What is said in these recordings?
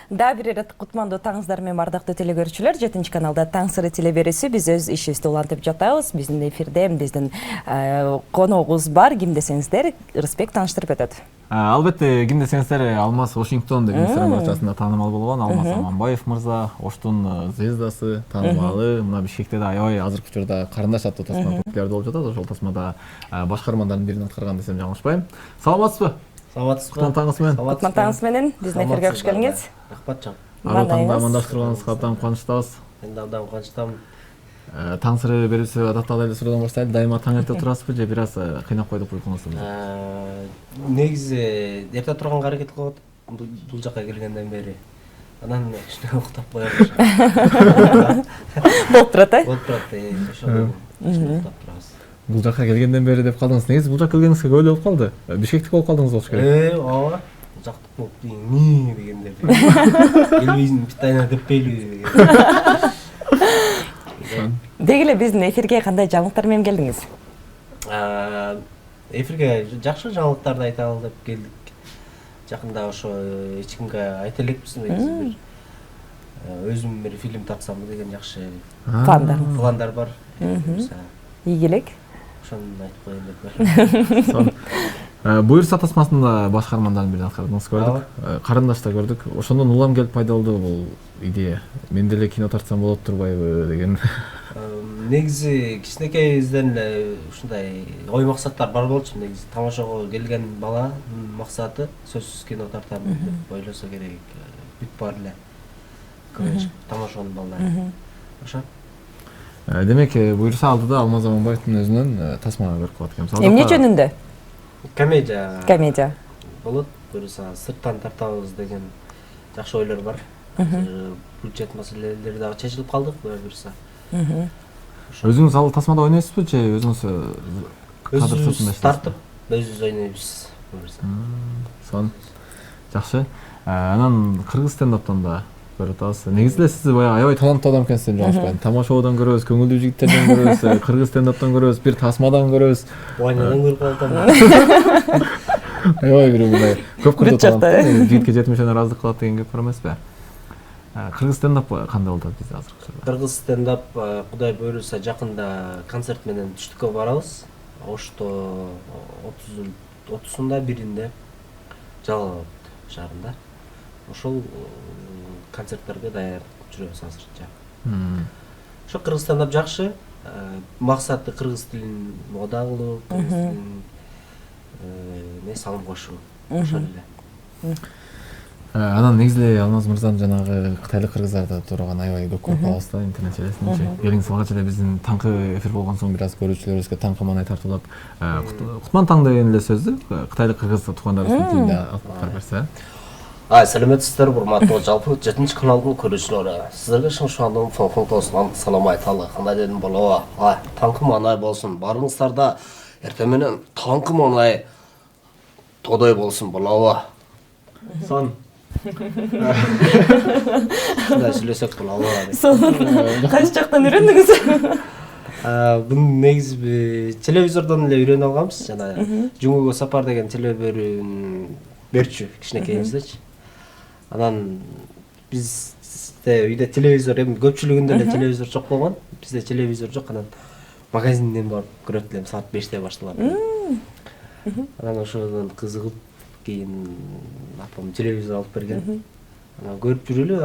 Да, бир ирет кутмандуу таңыздар менен ардактуу телекөрүүчүлөр, 7 каналда Таң сыры телеберүүсү биз өз ишибизди улантып жатабыз. Биздин эфирде биздин коногубуз бар, ким десеңиздер, Рысбек тааныштырып өтөт. Албетте, ким десеңиздер, Алмаз Вашингтон деп Инстаграм баракчасында таанымал болгон Алмаз Аманбаев мырза, Оштун звездасы, таанымалы, мына Бишкекте да аябай азыркы учурда карындаш аттуу тасма популярдуу болуп жатат. Ошол тасмада башкармандардын бирин аткарган десем жаңылышпайм. Саламатсызбы? Саламатсызбы? Кутлан таңыңыз менен. Кутлан таңыңыз менен биздин эфирге кош келиңиз. Рахматжан. Ар таңда амандаштырганыңызга абдан кубанычтабыз. Мен да абдан кубанычтамын. Таң сыры берүүсү адаттагы эле суроодан баштайлы. Дайыма таң эрте турасызбы же бир аз кыйнап койдук уйкуңузду? Негизи эрте турганга аракет кылып атам бул жакка келгенден бери. Анан кичине уктап коебуз. Болуп турат, Болуп турат, ошол уктап турабыз. Бул жакка келгенден бери деп калдыңыз. Негизи бул жакка келгениңизге көп эле болуп калды. Бишкектик болуп калдыңыз болуш керек. Ооба. Бул жактык болуп ни дегендер. Элбейсиң питание деппейли деген. Деги эле биздин эфирге кандай жаңылыктар менен келдиңиз? Эфирге жакшы жаңылыктарды айталы деп келдик. Жакында ошо эч кимге айта элекпиз, негизи бир өзүм бир фильм тапсам деген жакшы пландар бар. Ийгилик. Ошону айтып коеюн деп бар. Буюрса тасмасында башкармандардын бирин аткардыңыз, көрдүк. Карындаш да көрдүк. Ошондон улам келип пайда болду бул идея. Мен деле кино тартсам болот турбайбы деген. Негизи кичинекейибизден эле ушундай ой максаттар бар болчу. Негизи тамашага келген баланын максаты сөзсүз кино тартамын деп ойлосо керек. Бүт бар эле. Көрүш тамашанын балдары. Ошо. Демек, буюрса алдыда Алмаз Аманбаевдин өзүнөн тасма көрүп калат экенбиз. Эмне жөнүндө? Комедия болот. Буюрса сырттан тартабыз деген жакшы ойлор бар. Бюджет маселелери дагы чечилип калдык, буюрса. Өзүңүз ал тасмада ойнойсузбу же өзүңүз өзүбүз тартып, өзүбүз ойнойбуз. Сон жакшы. Анан кыргыз стендаптан да көрүп атабыз. Негизи эле сиз баягы аябай таланттуу адам экенсиз деп жаңылышпайм. Тамашабоодон көрөбүз, көңүлдүү жигиттерден көрөбүз, кыргыз стендаптан көрөбүз, бир тасмадан көрөбүз. Вайнадан көрүп калдым. Аябай бир мындай көп кырдуу таланттуу, жигитке жетимишен ыраазылык кылат деген кеп бар эмеспи? Кыргыз стендап кандай болуп атат бизде азыркы учурда? Кыргыз стендап Кудай буйруса жакында концерт менен түштүккө барабыз. Ошто 30-сунда биринде Жалал Абад шаарында. Ошол концерттерге даярдык жүрөбүз азырча. Ошо кыргыз стендап жакшы. Максаты кыргыз тилин мода кылуу, кыргыз тилин салым кошуу. Ошол эле. Анан негизи эле Алмаз мырзанын жанагы кытайлык кыргыздарды туураган аябай көп көрүп калабыз да интернет желесинде. Келиңиз алгач эле биздин таңкы эфир болгон соң бир аз көрүүчүлөрүбүзгө таңкы маанай тартуулап, Кутман таң деген эле сөздү кытайлык кыргыз туугандарыбыздын тилинде аткарып берсе. Саламатсыздар, урматтуу жалпы 7 каналдын көрүүчүлөрү. Сиздерге шыңшуандын фон салам айталы. Кандай дедим болобу? Таңкы маанай болсун. Барыңыздарда эртең менен таңкы маанай тодой болсун болобу? Сон Шундай сүйлөсөк болобу? Кайсы жактан үйрөндүңүз? Буну негизи телевизордон эле үйрөнүп алганбыз. Жана Жуңгуга сапар деген телеберүүнү берчү кичинекейибиздечи. Анан бизде үйдө телевизор, эми көпчүлүгүндө эле телевизор жок болгон. Бизде телевизор жок, анан магазинден барып көрөт элем, саат 5те башталат. Анан ошодон кызыгып кийин апам телевизор алып берген. Анан көрүп жүрүлү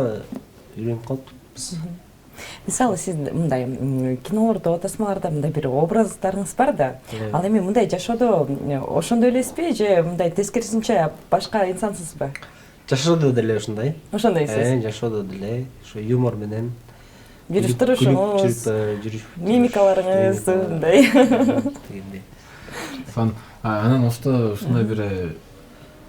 үйрөнүп калыппыз. Мисалы сиз мындай кинолордо, тасмаларда мындай бир образдарыңыз бар да. Ал эми мындай жашоодо ошондой элесизби же мындай тескерисинче башка инсансызбы? Жашоодо деле ушундай. Ошондойсуз. Жашоодо деле ошо юмор менен Жүрүш турушуңуз, мимикаларыңыз мындай. Анан ушундай бир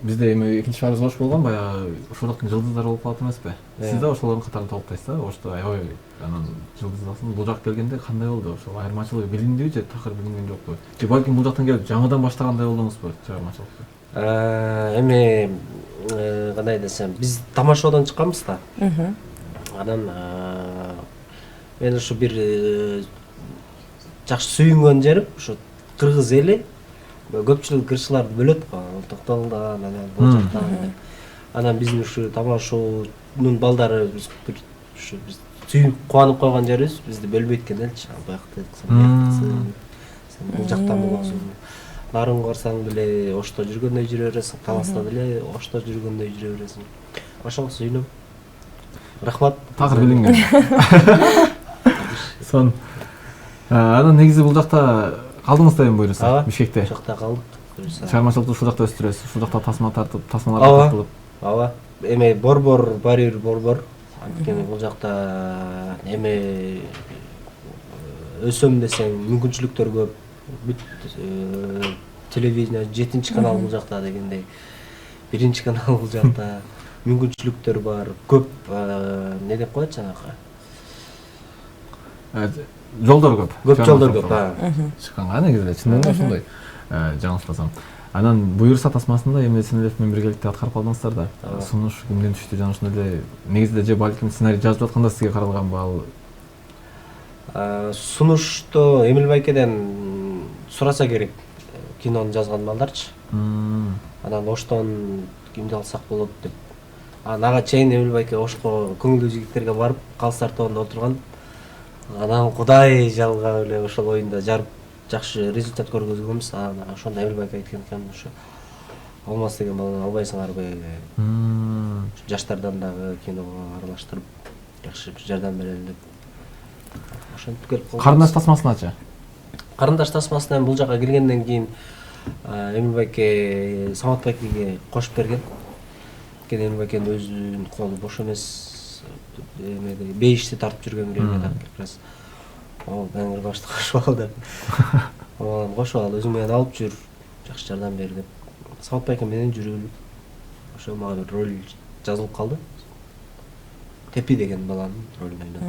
бизде эми экинчи шаарыбыз Ош болгон, баягы ушулуктун жылдыздары болуп калат эмеспи? Сиз да ошолордун катарына толуктайсыз да? Ошто аябай анан жылдыздасың. Бул жак келгенде кандай болду? Ошол айырмачылыгы билиндиби же такыр билинген жокпу? Же балким бул жактан келип жаңыдан баштагандай болдуңузбу? Айырмачылыкты. Эми кандай десем, биз тамашабоодон чыкканбыз да. Анан мен ушу бир жакшы сүйүнгөн жерим ушу кыргыз эли. Көпчүлүк кыргызчыларды бөлөт го, токтогулдан, анан бул жактан. Анан биздин ушу тамашоо мунун балдары биз бир ушу биз сүйүнүп кубанып койгон жерибиз бизди бөлбөйт экен элчи. Баягы сен бул жактан болосуң. Нарынга барсаң деле ошто жүргөндөй жүрө бересиң, Таласта деле ошто жүргөндөй жүрө бересиң. Ошого сүйүнөм. Рахмат. Такыр билинген. Сон. Анан негизи бул жакта калдыңыз да эми буюрса, Бишкекте. Ошол жакта калдык. Чыгармачылыкты ушул жакта өстүрөсүз, ушул жакта тасма тартып, тасмаларды тартылып. Ооба. Эме борбор, баары бир борбор. Анткени бул жакта эме өсөм десең мүмкүнчүлүктөр көп. Бүт телевидение 7-канал бул жакта дегендей. 1-канал бул жакта мүмкүнчүлүктөр бар. Көп не деп коет жанагы? Жолдор көп. Көп жолдор көп. Чыкканга негизи чындыгында ошондой. Жаңылышпасам. Анан буюрса тасмасында эми силер менен биргеликте аткарып калдыңыздар да. Сунуш кимден түштү жана ошондой эле негизинде же балким сценарий жазып атканда сизге каралганбы ал? Сунушто Эмил Байкеден сураса керек кинону жазган балдарчы. Анан оштон кимди алсак болот деп. Ага чейин Эмил Байке ошко көңүлдүү жигиттерге барып, калс тартоонда отурган. Анан Кудай жалга эле ошол оюнда жарып жакшы результат көргөзгөнбүз. Анан ошондо Эмил Байке айткан экен, ошо Алмаз деген баланы албайсыңарбы? Жаштардан дагы киного аралаштырып жакшы бир жардам берели деп. Ошентип келип калды. Карындаш тасмасыначы? Карындаш тасмасынан бул жака келгенден кийин Эмил Байке Самат Байкеге кошуп берген. Анткени Эмил Байкенин өзүнүн колу бош эмес. Эмеде бейишти тартып жүргөн жерге так как раз. Мен башта кошуп ал деп. Кошуп ал, өзүң менен алып жүр, жакшы жардам бер деп. Самат Байке менен жүрүп, ошо мага бир роль жазылып калды. Тепи деген баланын ролун ойнодук.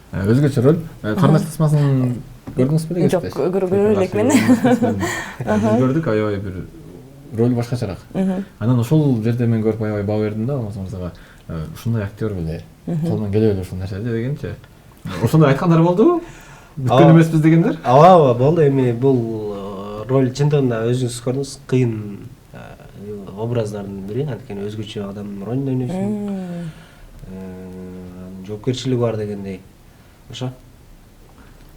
Өзгөчө роль. Карындаш тасмасын көрдүңүзбү деген? Жок, көргөн элекмин. Биз көрдүк, аябай бир роль башкачараак. Анан ошол жерде мен көрүп аябай баа бердим да, Алмаз мырзага. Ушундай актер беле, колунан келе беле ушул нерсе дегенчи. Ошондой айткандар болдубу? Бүткөн эмеспиз дегендер? Ооба, болду. Эми бул роль чындыгында өзүңүз көрдүңүз, кыйын образдардын бири, анткени өзгөчө адамдын ролун ойнойсуң. Жоопкерчилиги бар дегендей. Ошо.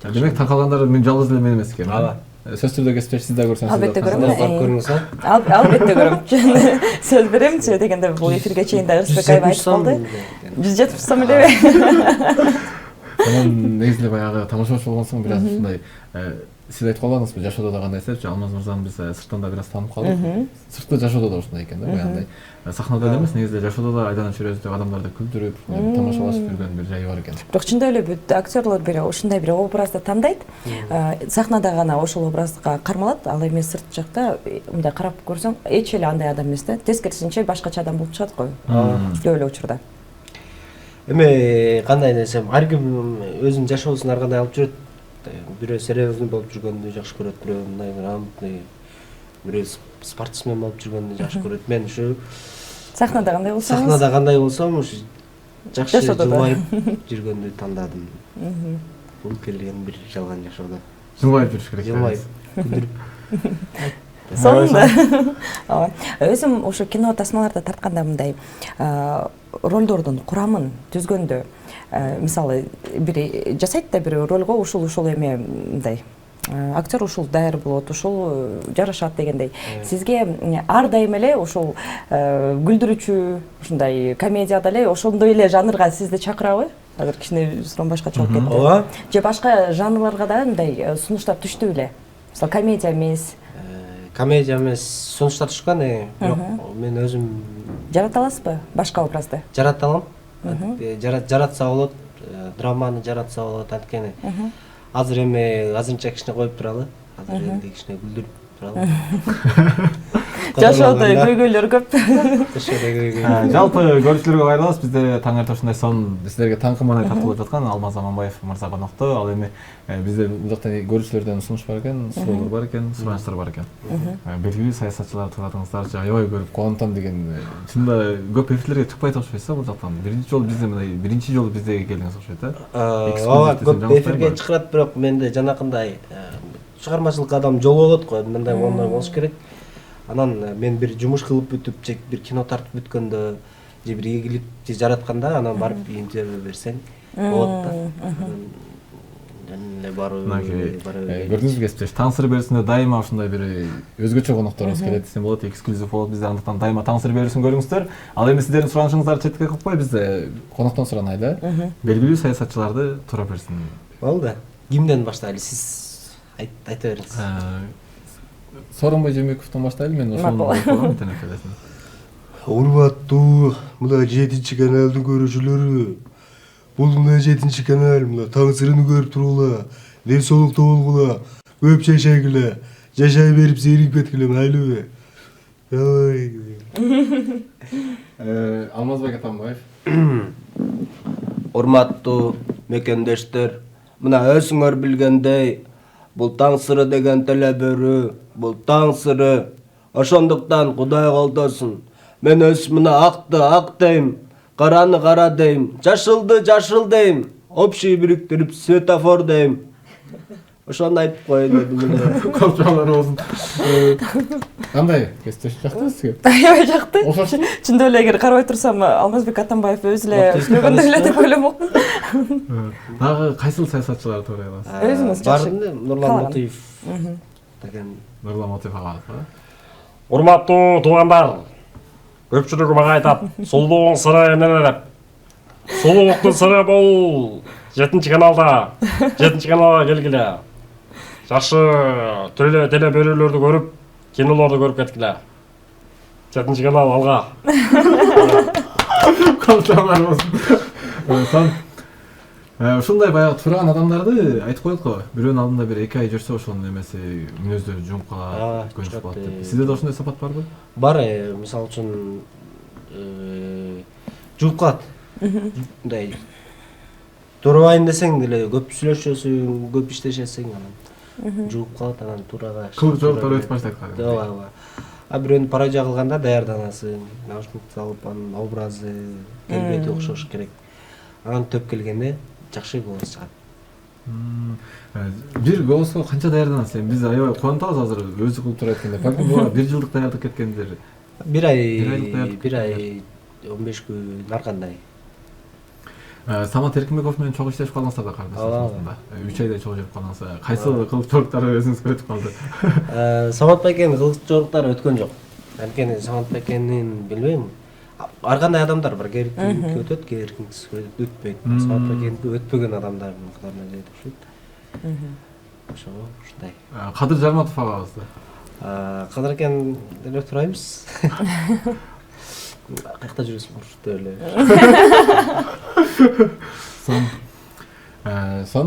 Демек таркалгандар мен жалгыз эле мен эмес экен. Ооба. Сөз түрдө кесиптеш сиз да көрсөңүз. Албетте көрөм. Барып көрүңүз, Албетте көрөм. Сөз беремчи дегенде бул эфирге чейин да Ырысбек айып айтып калды. 170 сом элеби? Анан негизи баягы тамашабач болгон соң бир аз ушундай сиз айтып калбадыңызбы, жашоодо да кандай эсепчи? Алмаз мырзаны биз сырттан да бир аз таанып калдык. Сыртта жашоодо да ушундай экен да, баягындай. Сахнада эле эмес, негизи жашоодо да айданып жүрөбүз, адамдарды күлдүрүп, тамашалашып жүргөн бир жайы бар экен. Бирок чындап эле бүт актерлор бир ушундай бир образды тандайт. Сахнада гана ошол образга кармалат, ал эми сырт жакта мындай карап көрсөң, эч эле андай адам эмес да. Тескерисинче башкача адам болуп чыгат го. Көп эле учурда. Эми кандай десем, ар ким өзүнүн жашоосун ар кандай алып жүрөт. Бирөө серьезный болуп жүргөндү жакшы көрөт, бирөө мындай грамотный, бирөө спортсмен болуп жүргөндү жакшы көрөт. Мен ушу Сахнада кандай болсоңуз? Сахнада кандай болсом, ушу жакшы жылмайып жүргөндү тандадым. Бул келген бир жалган жашоодо. Жылмайып жүрүш керек. Жылмайып, күлдүрүп. Сонунда. Өзүм ошо кино тасмаларды тартканда мындай ролдордун курамын түзгөндө мисалы бир жасайт да бир ролго ушул эме мындай актер ушул даяр болот, ушул жарашат дегендей. Сизге ар дайым эле ушул күлдүрүүчү, ушундай комедияда эле ошондой эле жанрга сизди чакырабы? Азыр кичине сурам башкача болуп кетти. Ооба. Же башка жанрларга да мындай сунуштар түштү беле? Мисалы комедия эмес. Комедия эмес, сунуштар түшкөн, бирок мен өзүм жарата аласызбы башка образды? Жарата алам. Жаратса болот, драманы жаратса болот, анткени азыр эми азырынча кичине коюп туралы. Азыр энди кичине күлдүрүп туралы. Жашоодо көйгөйлөр көп. Жалпы көрүүчүлөргө кайрылабыз. Бизде таң эртең ушундай сон силерге таңкыманай тартылып жаткан Алмаз Аманбаев мырза конокто. Ал эми бизде бул жакта көрүүчүлөрдөн сунуш бар экен, суроолор бар экен, суранычтар бар экен. Белгилүү саясатчылар турадыңыздарчы, аябай көрүп кубанатам деген. Чынында көп эфирлерге чыкпайт окшойсуз бул жактан. Биринчи жолу биздеге келдиңиз окшойт, Ооба, көп эфирге чыгарат, бирок менде жанакындай чыгармачылык адам жолу болот го, мындай болуш керек. Анан мен бир жумуш кылып бүтүп, бир кино тартып бүткөндө же бир ийгиликти жаратканда анан барып интервью берсең болот да. Эле мынакей көрдүңүзбү кесиптеш, таң сыры берүүсүндө дайыма ушундай бир өзгөчө конокторубуз келет десем болот, эксклюзив болот бизде, андыктан дайыма таң сыры берүүсүн көрүңүздөр. Ал эми сиздердин суранышыңыздарды четке кылпай бизде коноктон суранайлы. Белгилүү саясатчыларды туура берсин. Болду. Кимден баштайлы? Сиз айта бериңиз. Сооронбай Жээнбековдон баштайлы, мен ошону айтып интернет келесин. Урматтуу мына 7 каналдын көрүүчүлөрү, бул мына 7 канал, мына таң сырыны көрүп тургула, ден соолукта болгула, көп жашайгыла, жашай берип зээрип кеткиле, майлыбы? Алмазбек Атамбаев. Урматтуу мекендештер, мына өзүңөр билгендей, бул таң сыры деген телебөрү, бул таң сыры. Ошондуктан Кудай колдосун. Мен мына акты ак дейм, караны кара дейм, жашылды жашыл дейм, общий бириктирип светофор дейм. Ошону айтып коеюн дедим эле. Колчоолор болсун. Кандай кесиптеш, жактыбы сизге? Аябай жакты. Окшош. Чындап эле эгер карабай турсам, Алмазбек Атамбаев өзү эле сүйлөгөндөй эле деп ойломокмун. Дагы кайсыл саясатчыларды туура аласыз? Өзүңүз жакшы. Нурлан Матыев деген. Нурлан Матыев ага. Урматтуу туугандар, көпчүлүгү мага айтат, сулуулуктун сыры эмне деп. Сулуулуктун сыры бул 7 каналда, 7 каналга келгиле. Жакшы теле берүүлөрдү көрүп, кинолорду көрүп кеткиле. 7 канал алга. Колчоолор болсун. Сон ушундай баягы турган адамдарды айтып коелук го. Бирөөнүн алдында бир 2 ай жүрсө ошонун эмеси мүнөздөрү жумуп калат, көнүп калат деп. Сизде да ошондой сапат барбы? Бар, мисалы үчүн жугуп калат. Мындай турбайын десең деле көп сүйлөшөсүң, көп иштешесиң, анан жугуп калат, анан турага. Кылып жооптор өтүп баштайт калат. Ооба. А бирөөнү пародия кылганда даярданасың, наушник салып, анын образы, келбети окшош керек. Анан төп келгенде жакшы голос чыгат. Бир голоско канча даярданасыз? Биз аябай кубанып атабыз азыр өзү кылып тура айтканда. Балким буга 1 жылдык даярдык кеткендер. 1 ай 15 күн аркандай. Самат Эркинбеков менен чогуу иштешип калдыңыздар да кардашыңызда. 3 айдай чогуу жүрүп калдыңыз. Кайсыл кылыктары өзүңүзгө өтүп калды? Самат Байкенин кылыктуулуктары өткөн жок. Анткени Самат Байкенин билбейм. Ар кандай адамдар бар, керектүүлүк өтөт, керектүүсүз өтпөйт. Самат Байкенин өтпөгөн адамдардын катарына жетишет. Ошого ушундай. Кадыр Жарматов агабызды. Кадыр экен деле турайбыз. Каякта жүрөсүң ушундай эле. Сон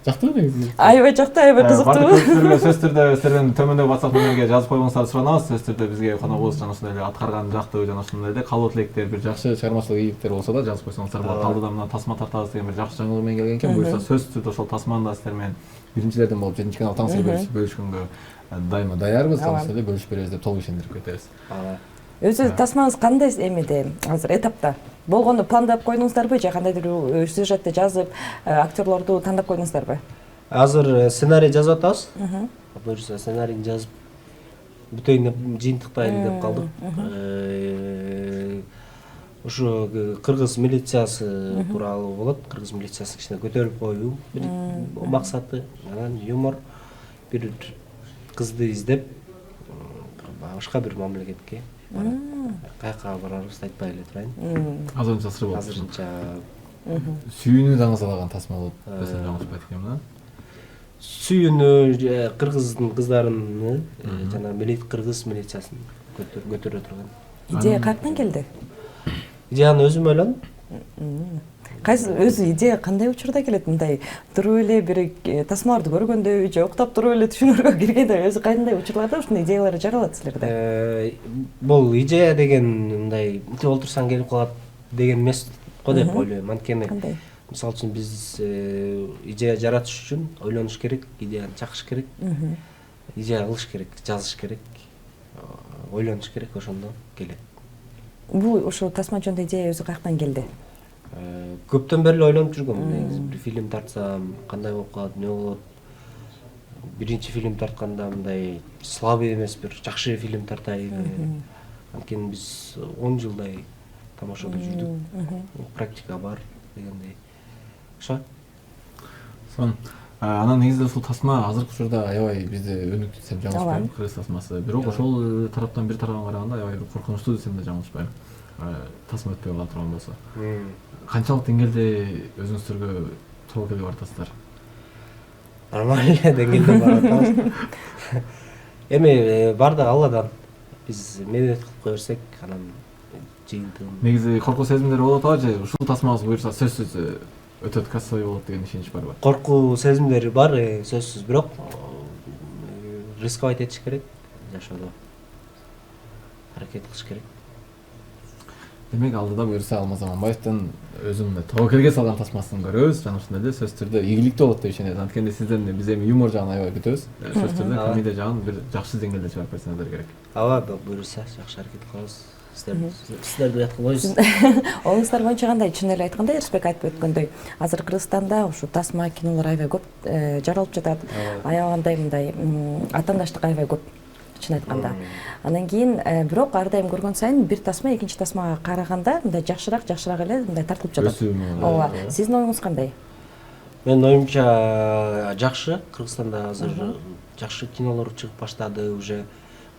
жактыбы негизи? Аябай жакты, аябай кызыктуу. Сөз түрдө сиздердин төмөндөгү WhatsApp номерге жазып койгоңуздарды суранабыз. Сөз түрдө бизге коногубуз жана ошондой эле аткарган жактуу жана ошондой эле каалоо тилектер, бир жакшы чыгармачылык ийгиликтер болсо да жазып койсоңуздар болот. Алдыда мына тасма тартабыз деген бир жакшы жаңылык менен келген экен. Буюрса сөз түрдө ошол тасманы да сиздер менен биринчилерден болуп 7 канал таң сыры бөлүшкөнгө дайыма даярбыз. Ошол эле бөлүшүп беребиз деп толук ишендирип кетебиз. Өзү тасмаңыз кандай эмеде азыр этапта? Болгону пландап койдуңуздарбы же кандайдыр сюжетти жазып, актерлорду тандап койдуңуздарбы? Азыр сценарий жазып атабыз. Буюрса сценарийни жазып бүтөйүн деп жыйынтыктайлы деп калдык. Ушу кыргыз милициясы тууралуу болот. Кыргыз милициясын кичине көтөрүп коюу бир максаты. Анан юмор, бир кызды издеп башка бир мамлекетке каяка барарыбызды айтпай эле турайын. Азырынча сыр болуп. Азырынча Сүйүүнү даңазалаган тасма болуп десем жаңылышпайт экенмин. Сүйүүнү кыргыздын кыздарыны жана кыргыз милициясын көтөрө турган. Идея каяктан келди? Идеяны өзүм ойлодум. Кайсы өзү идея кандай учурда келет? Мындай туруп эле бир тасмаларды көргөндө же уктап туруп эле түшүнөргө киргенде өзү кандай учурларда ушундай идеялар жаралат силерде? Бул идея деген мындай мынтип олтурсаң келип калат деген эмес го деп ойлойм. Анткени мисалы үчүн биз идея жаратыш үчүн ойлонуш керек, идеяны чакыш керек, идея кылыш керек, жазыш керек, ойлонуш керек, ошондо келет. Бул ошо тасма жөнүндө идея өзү каяктан келди? Көптөн бери эле ойлонуп жүргөм. Негизи бир фильм тартсам кандай болуп калат, эмне болот? Биринчи фильм тартканда мындай слабый эмес бир жакшы фильм тартайын. Анткени биз 10 жылдай тамашада жүрдүк. Практика бар дегендей. Ошо. Сон анан негизинен ушул тасма азыркы учурда аябай бизде өнүктү десем жаңылышпайм, кыргыз тасмасы. Бирок ошол тараптан бир тарабан караганда аябай бир коркунучтуу десем да жаңылышпайм. Тасма өтпөй кала турган болсо. Канчалык деңгээлде өзүңүздөргө туура келип атасыздар? Нормально деңгээлде барып атабыз. Эми бардыгы Алладан. Биз менет кылып кое берсек, анан жыйынтыгын. Негизи коркуу сезимдери болот а же ушул тасмабыз буюрса сөзсүз өтөт, кассовый болот деген ишенич барбы? Коркуу сезимдери бар, сөзсүз, бирок рисковать этиш керек жашоодо. Аракет кылыш керек. Демек алдыда буюрса Алмаз Аманбаевдин өзүнүн тобокелге салган тасмасын көрөбүз. Жана ушундай эле сөзсүз түрдө ийгиликтүү болот деп ишенет. Анткени сизден биз эми юмор жагын аябай күтөбүз. Сөзсүз түрдө комедия жагын бир жакшы деңгээлде чыгарып берсеңиздер керек. Ооба, буюрса жакшы аракет кылабыз. Сиздерди уят кылбайбыз. Оңуңуздар боюнча кандай? Чын эле айтканда Эрисбек айтып өткөндөй, азыр Кыргызстанда ушу тасма кинолор аябай көп жаралып жатат. Аябай мындай атаандаштык аябай көп. Чын айтканда. Андан кийин бирок ар дайым көргөн сайын бир тасма экинчи тасмага караганда мындай жакшыраак эле мындай тартылып жатат. Ооба. Сиздин оюңуз кандай? Менин оюмча жакшы. Кыргызстанда азыр жакшы кинолор чыгып баштады, уже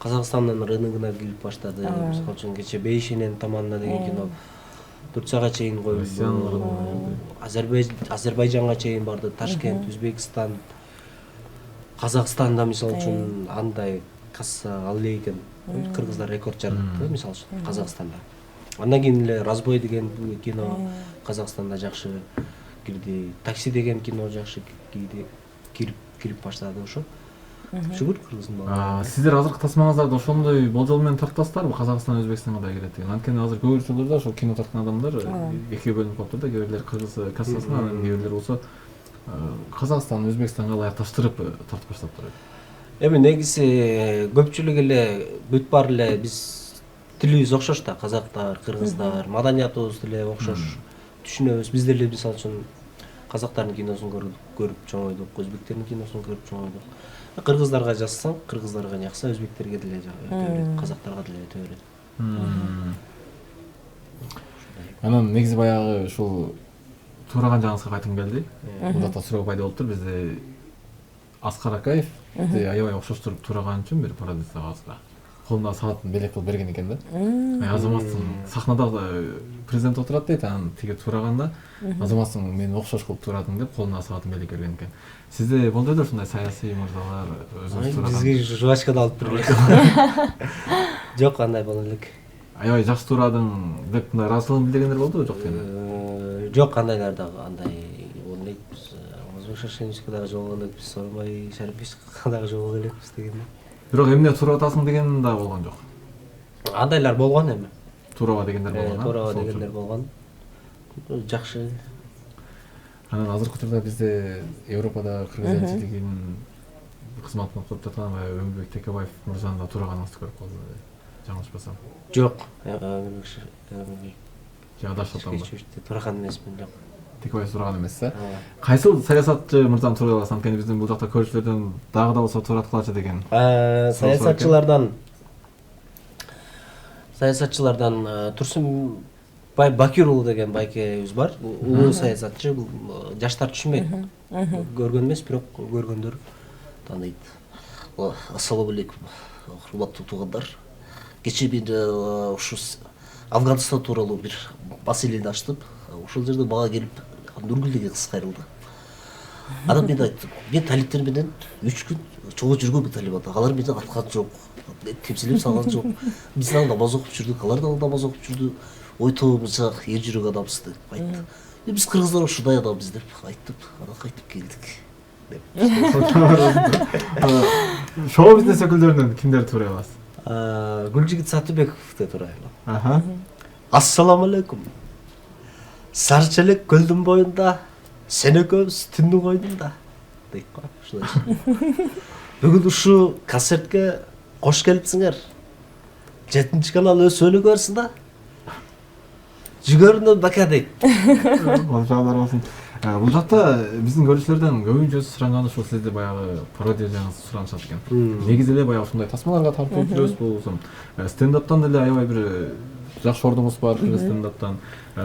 Казакстандын рыногуна кирип баштады. Мисалы үчүн кече Бейшинен таманына деген кино 4 сага чейин коюлду. Азербайжанга чейин барды. Ташкент, Өзбекстан, Казакстанда мисалы үчүн андай касса ал эле экен. Кыргыздар рекорд жаратты, мисалы үчүн Казакстанда. Андан кийин эле Разбой деген кино Казакстанда жакшы кирди. Такси деген кино жакшы кирип баштады ошо. Шүгүр Кыргыздын балдары. Сиздер азыркы тасмаңыздарды ошондой болжол менен тартасыздарбы? Казакстан, Өзбекстанга да кирет деген. Анткени азыр көп учурларда ошол кино тарткан адамдар экиге бөлүнүп калыптыр да. Кээ бирлер Кыргыз кассасына, анан кээ бирлер болсо Казакстан, Өзбекстанга ылайыкташтырып тартып баштаптыр. Эми негизи көпчүлүк эле бүт бар эле биз тилибиз окшош да, казактар, кыргыздар, маданиятыбыз деле окшош. Түшүнөбүз. Биз деле мисалы үчүн казактардын киносун көрүп чоңойдук, өзбектердин киносун көрүп чоңойдук. Кыргыздарга жазсаң, кыргыздарга жакса, өзбектерге деле өтө берет, казактарга деле өтө берет. Анан негизи баягы ушул туураган жагыңызга кайтым келди. Бул да суроо пайда болуптур. Бизде Аскар Акаев аябай окшоштуруп туураган үчүн бир пародия агызга колуна саатын белек кылып берген экен да. Азаматтын сахнада президент отурат дейт, анан тиги туураганда Азаматтын мени окшош кылып туурадың деп колуна саатын белек берген экен. Сизде болдойбу ушундай саясий мырзалар өзүңүз туураган? Бизге жвачкада алып берип элек. Жок, андай боло элек. Аябай жакшы туурадың деп мындай ыраазычылыгын билдиргендер болдубу, жок дегенде? Жок, кандайлар дагы андай боло элек. Озбек Шашеничке дагы жолугуп элекпиз, Сооронбай Шариповичке дагы жолугуп элекпиз дегенде. Бирок эмне туурап атасың деген да болгон жок. Андайлар болгон эми. Туурабы дегендер болгон. Туурабы дегендер болгон. Жакшы. Анан азыркы учурда бизде Европада кыргыз элчилигинин кызматын окуп жаткан Өмүрбек Текебаев мырзаны да тураганыңызды көрүп калдым, жаңылышпасам. Жок. Же адашып атамбы? Тураган эмесмин, жок. Текебаев тураган эмес, Кайсыл саясатчы мырзаны туурай аласыз? Анткени биздин бул жакта көрүүчүлөрдөн дагы да болсо тураткылачы деген. Саясатчылардан Турсунбай Бакир уулу деген байкебиз бар. Улуу саясатчы, бул жаштар түшүнбөйт. Көргөн эмес, бирок көргөндөр тааныйт. Ассаламу алейкум, урматтуу туугандар. Кечээ мен ушу Афганистан тууралуу бир маселени ачтым. Ошол жерде мага келип Нургүл деген кыз кайрылды. Анан мен айттым, мен талиптер менен 3 күн чогуу жүргөн талибанда, алар мени аткан жок, темселеп салган жок. Биз дагы намаз окуп жүрдүк, алар дагы намаз окуп жүрдү. Ой тобумузга эр жүрөк адамбыз деп айтты. Биз кыргыздар ушундай адамбыз деп айттым. Анан кайтып келдик. Шоу бизнес өкүлдөрүнөн кимдерди туурай аласыз? Гүлжигит Сатыбековди туурай алам. Ассаламу алейкум. Сарчелек көлдүн боюнда, сен экөөбүз түндүн койнунда дейт го. Ушулай. Бүгүн ушу концертке кош келипсиңер. 7 канал өсөлү көрсүн да. Жүгөрүнөн бака дейт. Башалар болсун. Бул жакта биздин көрүүчүлөрдөн көбүнчөсү суранганы ушул сизде баягы пародия жагыңызды суранышат экен. Негизи эле баягы ушундай тасмаларга тартылып жүрөбүз болсун. Стендаптан деле аябай бир жакшы ордуңуз бар кыргыз стендаптан.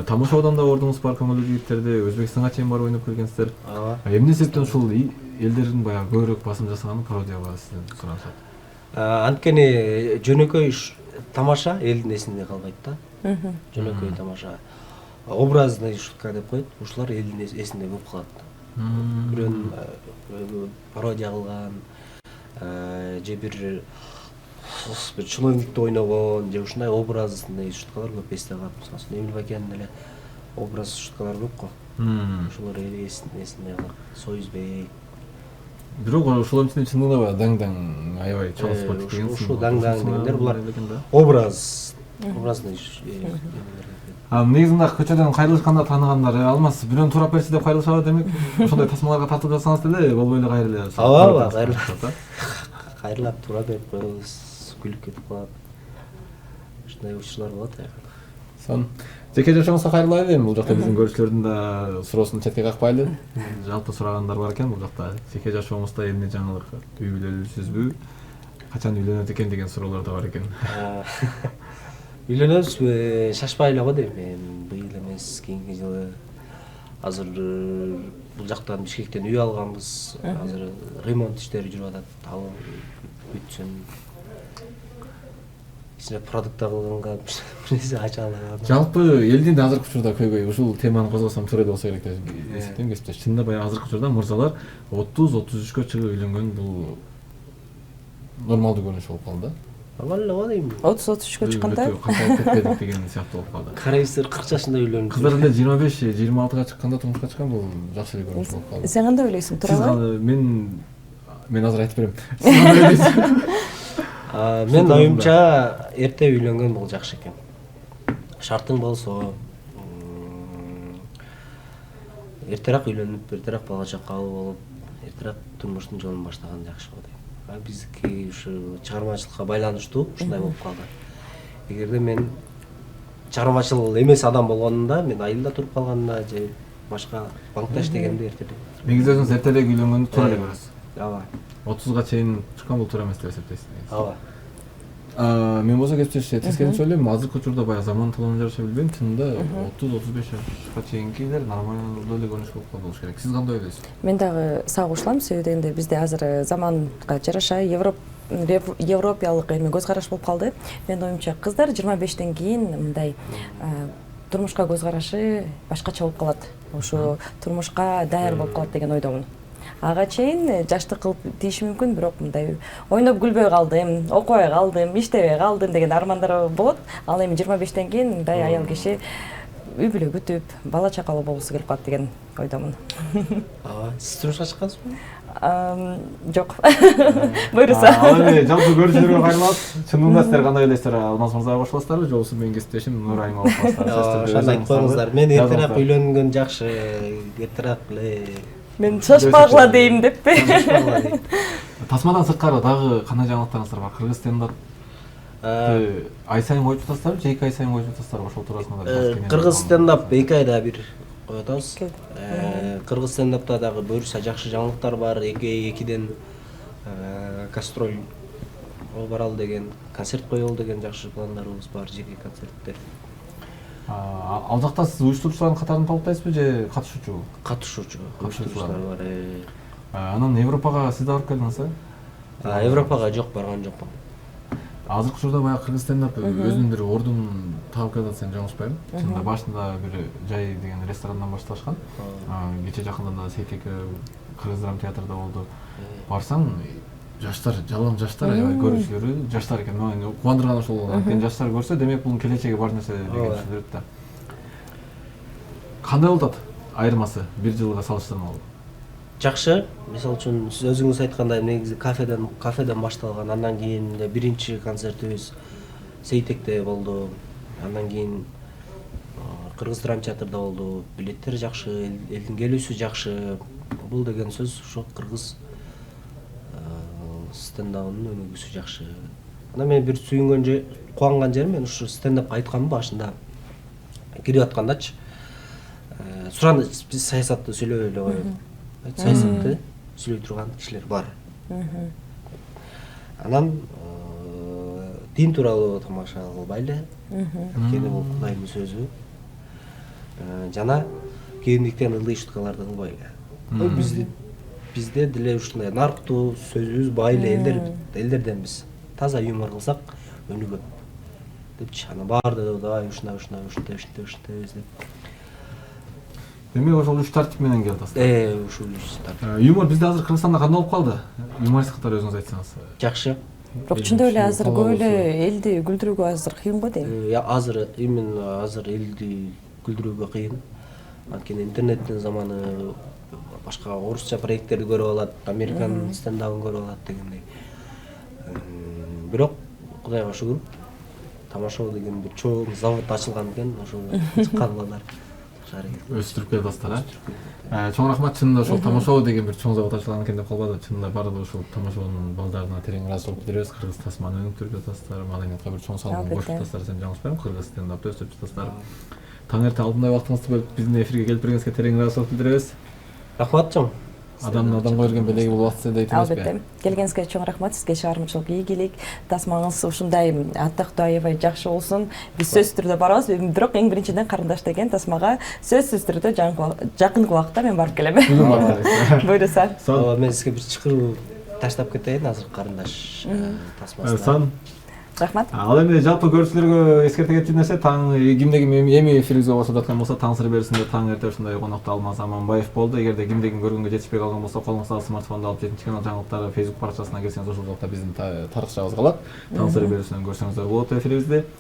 Тамошабадан да ордуңуз бар көңүлдүү жигиттерде, Өзбекстанга чейин барып ойноп келгенсиздер. Эмне себептен ушул элдердин баягы көбүрөөк басым жасаганы пародияга сизден суранышат? Анткени жөнөкөй тамаша элдин эсинде калбайт да. Жөнөкөй тамаша. Образный шутка деп коет. Ушулар элдин эсинде көп калат. Бирөөнүн пародия кылган, же бир чиновникти ойногон, же ушундай образный шуткалар көп эсте калат. Мисалы Эмил Бакенин эле образ шуткалары көп го. Ушулар эсинде калат. Союзбек. Бирок ошол эмчине чындыгында баягы даң-даң аябай чалыспайт деген. Ушу даң-даң дегендер булар образный негизинде көчөдөн кайрылышканда тааныгандар Алмаз бирөөнү туурап берчи деп кайрылышабы демек ошондой тасмаларга тартып жатсаңыз деле болбой эле кайра эле. Ооба, кайрылап тура берип коебуз, күлүп кетип калат. Ушундай учурлар болот. Сон жеке жашооңузга кайрылайлы эми бул жакта биздин көрүүчүлөрдүн да суроосун четке какпайлы. Жалпы сурагандар бар экен бул жакта. Жеке жашооңузда эмне жаңылык? Үй бүлөлүүсүзбү? Качан үйлөнөт экен деген суроолор да бар экен. Үйлөнөбүзбү? Шашпай эле го дейм мен. Быйыл эмес, кийинки жылы. Азыр бул жактан Бишкектен үй алганбыз. Азыр ремонт иштери жүрүп атат. Ал бүтсүн. Ичине продукта кылганга нерсе ача алам. Жалпы элдин да азыркы учурда көйгөй ушул теманы козгосом туура эле болсо керек деп эсептейм кесиптеш. Чынында баягы азыркы учурда мырзалар 30-33кө чыгып үйлөнгөн бул нормалдуу көрүнүш болуп калды. Нормал эле го дейм. 30-33кө чыкканда кантип кетпедик деген сыяктуу болуп калды. Карайсыздар 40 жашында үйлөнгөн. Кыздар эле 25-26га чыкканда турмушка чыккан бул жакшы эле көрүнүш болуп калды. Сен кандай ойлойсуң, туурабы? Мен азыр айтып берем. Сиз кандай ойлойсуз? Мен оюмча эрте үйлөнгөн бул жакшы экен. Шартың болсо эртерээк үйлөнүп, эртерээк бала чакалуу болуп, эртерээк турмуштун жолун баштаган жакшы го дейм. Биздики ушу чыгармачылыкка байланыштуу ушундай болуп калды. Эгерде мен чыгармачыл эмес адам болгонумда, мен айылда туруп калганда же башка банкта иштегенде эртерээк. Негизи өзүңүз эртерээк үйлөнгөндү туура эле көрөсүз. Ооба. 30га чейин чыккан бул туура эмес деп эсептейсиз. Ооба. Мен болсо кесиптеш тескерисинче ойлойм, азыркы учурда баягы заман талабына жараша билбейм, чынында 30-35 жашка чейинкилер нормалдуу эле көрүнүш болуп болуш керек. Сиз кандай ойлойсуз? Мен дагы сага кошулам, себеби дегенде бизде азыр заманга жараша европалык эми көз караш болуп калды. Менин оюмча кыздар 25тен кийин мындай турмушка көз карашы башкача болуп калат. Ошо турмушка даяр болуп калат деген ойдомун. Ага чейин жаштык кылып тийиши мүмкүн, бирок мындай ойноп күлбөй калдым, окубай калдым, иштебей калдым деген армандар болот. Ал эми 25тен кийин мындай аял киши үй бүлө күтүп, бала чакалуу болгусу келип калат деген ойдомун. Ооба. Сиз турмушка чыккансызбы? Жок. Буйруса. Ал эми жалпы көрүүчүлөргө кайрылат. Чынында силер кандай ойлойсуздар? Алмаз мырзага кошуласыздарбы, же болбосо менин кесиптешим Нурайым алып каласыздарбы? Ошондой айтып коюңуздар. Мен эртерээк үйлөнгөн жакшы, эртерээк эле. Мен шашпагыла дейм деппи? Тасмадан сырткары дагы кандай жаңылыктарыңыздар бар? Кыргыз стендап ай сайын коюп жатасыздарбы, же 2 ай сайын коюп жатасыздарбы? Ошол туурасында Кыргыз стендап 2 айда бир коюп атабыз. Кыргыз стендапта дагы буюрса жакшы жаңылыктар бар. 2-2ден гастроль баралы деген, концерт коелу деген жакшы пландарыбыз бар, жеке концерттер. Ал жакта сиз уюштуруучулардын катарын толуктайсызбы же катышуучу? Катышуучулар бар. Анан Европага сиз да барып келдиңиз, Европага жок, барган жокмун. Азыркы учурда баягы Кыргыз стендап өзүнүн бир ордун таап келе атат, сен жаңылышпайбы? Чынында башында бир жай деген ресторандан башташкан. Кече жакында да Сейтек Кыргыз драма театрында болду. Барсаң, жаштар, жалаң жаштар, аябай көрүүчүлөрү жаштар экен. Мени кубандырганы ошол. Анткени жаштар көрсө, демек бунун келечеги бар нерсе деген түшүнүрөт да. Кандай болуп атат айырмасы бир жылга салыштырмалуу? Жакшы. Мисалы үчүн сиз өзүңүз айткандай негизи кафеден башталган. Андан кийин биринчи концертибиз Сейтекте болду. Андан кийин Кыргыз драма театрда болду. Билеттер жакшы, элдин келүүсү жакшы. Бул деген сөз ошо кыргыз стендабынын өнүгүүсү жакшы. Анан мен бир сүйүнгөн же кубанган жерим, мен ушу стендап айтканмын башында. Кирип аткандачы. Суранды, биз саясатты сүйлөбөй эле коелу. Саясатты сүйлөй турган кишилер бар. Анан дин тууралуу тамаша кылбайлы. Анткени бул Кудайдын сөзү. Жана кийиндиктен ылдый шуткаларды кылбайлы. Бизде деле ушундай нарктуу сөзүбүз бай эле элдерденбиз. Таза юмор кылсак өнүгөт депчи. Анан баардыгы давай ушундай деп. Демек ошол үч тартип менен келди аслында. Ушул үч тартип. Юмор бизде азыр Кыргызстанда кандай болуп калды? Юморист катары өзүңүз айтсаңыз. Жакшы. Бирок чындап эле азыр көп эле элди күлдүрүүгө азыр кыйын го дейм. Азыр именно азыр элди күлдүрүүгө кыйын. Анткени интернеттин заманы, башка орусча проекттерди көрүп алат, американ стендабын көрүп алат дегендей. Бирок Кудайга шүгүр, тамашоо деген бир чоң завод ачылган экен, ошол чыккан балдар. Өстүрүп келди достор, чоң рахмат. Чынында ошол тамашоо деген бир чоң завод ачылган экен деп калбады. Чынында баардыгы ошол тамашоонун балдарына терең ыраазычылык билдиребиз. Кыргыз тасманы өнүктүрүп жатасыздар, маданиятка бир чоң салым кошуп жатасыздар. Сен жаңылышпайм, кыргыз стендапты өстүрүп жатасыздар. Таңертең алдындай вактыңызды бөлүп биздин эфирге келип бергениңизге терең ыраазычылык билдиребиз. Рахмат чоң. Адамга берген белеги бул убакытта дейт эмеспи? Албетте. Келгениңизге чоң рахмат. Сизге чыгармачылык ийгилик. Тасмаңыз ушундай аттактуу, аябай жакшы болсун. Биз сөзсүз түрдө барабыз. Бирок эң биринчиден карындаш деген тасмага сөзсүз түрдө жакынкы убакытта мен барып келем. Буйруса. Мен сизге бир чакыруу таштап кетейин азыр карындаш тасмасына. Рахмат. Ал эми жалпы көрүүчүлөргө эскерте кетчү нерсе, таң кимде ким эми эфирибизге кошулуп жаткан болсо, таң сыр берисинде таң эрте ушундай конокто Алмаз Аманбаев болду. Эгерде кимде ким көргөнгө жетишпей калган болсо, колуңуздагы смартфонду алып 7 канал жаңылыктары Facebook баракчасына кирсеңиз ошол жакта биздин тарыкчабыз калат. Таң сыр берисинен көрсөңүздөр болот эфирибизди.